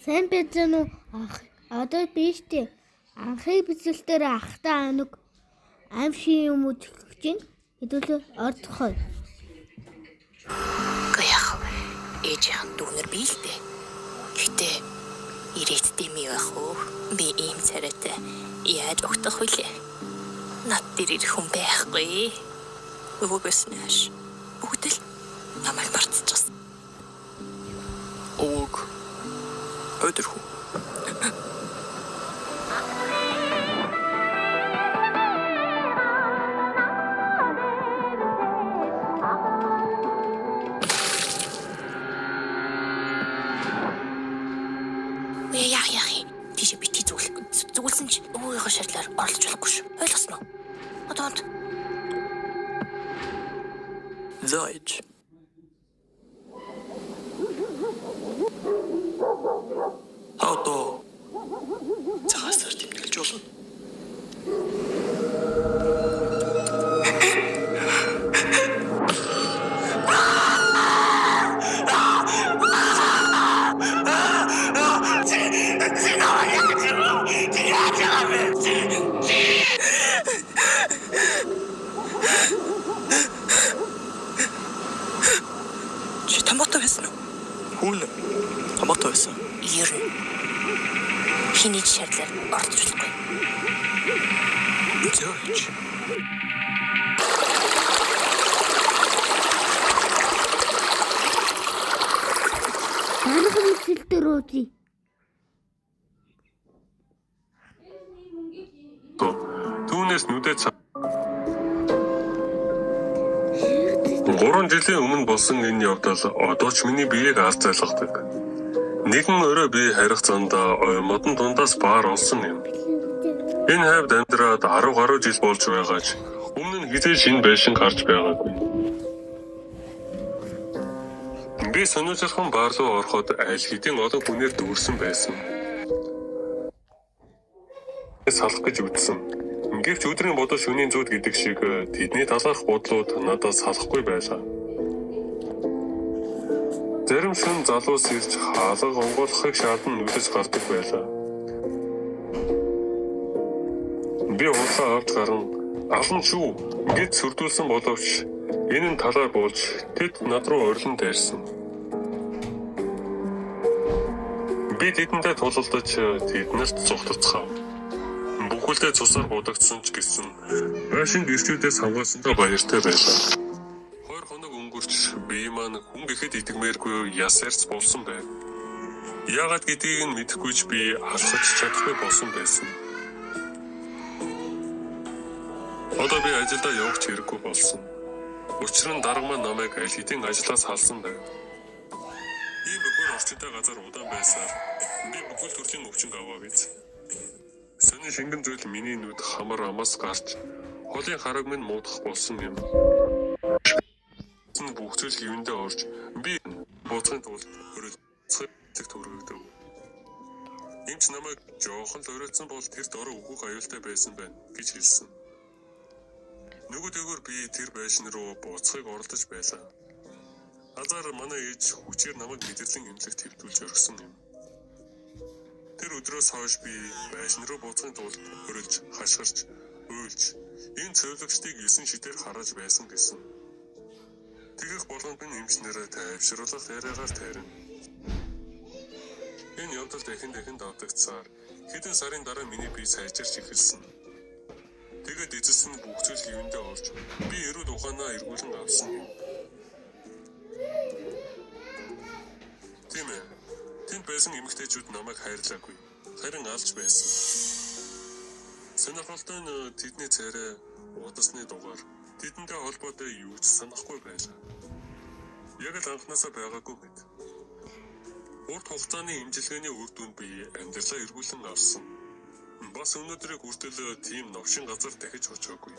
Сайн байсан уу? Одоо биш дээ. Анхны бэлтгэлээр ахтаа нэг аимшиг юм үзэж чинь хэдүүлээ ордохой. Гэх ээжийн дүүнэр би л дээ. Гэтэ ирээдтэй ми байх уу? Би ийм царайтай яаж огтох вүлээ? Над дээр ирэх хүн байхгүй. Өвгөөс нэш. Бүгд л намайг мартчихсан. Өвг. Өдөрхөө. Тийш битгий зүгэлсэн ч өөрийнхөө шаардлаар орлож болохгүй шүү. Ойлгосноо? Одоо Зайч. Одоо цагаасаар тэмдэглэж болно. Чи томоотой байсан уу? Хүн томоотой байсан. Ер нь хиний шаардлаар ордож болохгүй. Зөөч. Нарийн бэлтгэлээр уузи. Түүнээс нүдээ 3 жилийн өмнө болсон энэ явдал одоо ч миний биеийг алж зайлгадаг. Нэгэн өрөө би харих зандаа модон дундаас баар олсон юм. Энэ хавьд амьдраад 10 гаруй жил болж байгаач өмнө нь хизээ шинэ байшин гарч байгаагүй. Би сониуцлахын баар руу ороход аль хэдийн олон хүнээр дүүрсэн байсан. Салах гэж үзсэн. Гэвч өдрийн бодол шөнийн зүуд гэдэг шиг тэдний талаарх бодлууд надад салахгүй байлаа. Зарим шөнө залуус ирж хаалга онгойлгохыг шаардсан нүдэж гардаг байлаа. Би уулаа авч гарan алан шүү гэж сүрдүүлсэн боловч энэ нь талаар болж тэд над руу орилон дайрсан. Би тэдэндээ тулалдаж тэднэрт цугтацгаав. Бүхэлдээ цусаар будагдсан ч гэсэн байшин гэрчүүдээс хамгаалсандаа баяртай байлаа. 2 хоног өнгөрч би маань хүн гэхэд идэгмээргүй ясаарч болсон байв. Яагаад гэдгийг нь мэдэхгүй ч би алхаж чадахгүй болсон байсан. Одоо би ажилдаа явах хэрэггүй болсон. Учир нь дарга маань намайг аль хэдийн ажлаас халсан байв. Ийм бөхөр орчинтай газар удаан байсаар би бүхэл төрлийн өвчин аваа биз. Сони шингэн зүйл миний нүд хамар амаас гарч холын хараг минь муудах болсон юм. Бүх зүйл хөвөндөө орж би боцгийн тулд хөрөлцөг төрөгдөв. Энд ч намайг жоохон л оройтсан бол тэр дөрөв өөхөх аюултай байсан байна гэж хэлсэн. Нөгөө дээгүүр би тэр байшин руу буцхыг оролдож байлаа. Азар манай ээж хүчээр намайг мэдрэлийн эмнэлэгт хэвдүүлж өргөсөн юм. Тэр өдрөөс хойш би байшин руу буцахын тулд хөрөлж, хашгирч, уйлж, энэ цэвэрлэгчдийг 9 шидээр хараж байсан гэсэн. Тэгэх болгонд минь эмчнэрээ тайвшруулах яриагаар тайрна. Энэ явдал дахин давтагцаар хэдэн сарын дараа миний бие сайжирч эхэлсэн. Тэгээд эцэс нь бүх зүйл хөвөндөө орж би эрүүл ухаанаа эргүүлэн авсан юм. Тийм ээ. Тэнд байсан эмэгтэйчүүд намайг хайрлаагүй. Харин алж байсан. Сонирхолтой нь тэдний царай, удасны дугаар тэдэнтэй холбоотой юу ч санахгүй байлаа. Яг л анхнаасаа байгаагүй мэт. Урт хугацааны имчилгээний үр дүнд би амьдралаа эргүүлэн авсан. Бас өнөөдрийг хүртэл тийм новшин газар дахиж очоогүй.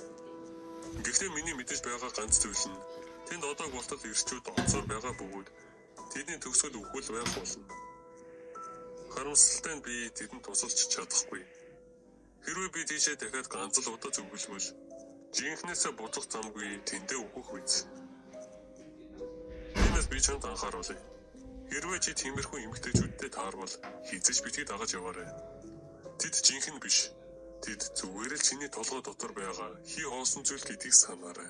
Гэхдээ миний мэдэж байгаа ганц зүйл нь тэнд одоо болтол ирчүүд онцоор байгаа бөгөөд тэдний төгсгөл өвхөл байх болно. Харамсалтай нь би тэдэнд тусалж чадахгүй. Хэрвээ би тийшээ дахиад ганц л удаа зөвлөвөл жинхнээсээ буцах замгүй тэндээ өгөх биз. Тиймээс би чамд анхааруулъя. Хэрвээ чи тиймэрхүү эмэгтэйчүүдтэй таарвал хизэж битгий дагаж яваарай. Тэд жинхэнэ биш. Тэд зүгээр л чиний толгой дотор байгаа хий хоосон зүйл гэдгийг санаарай.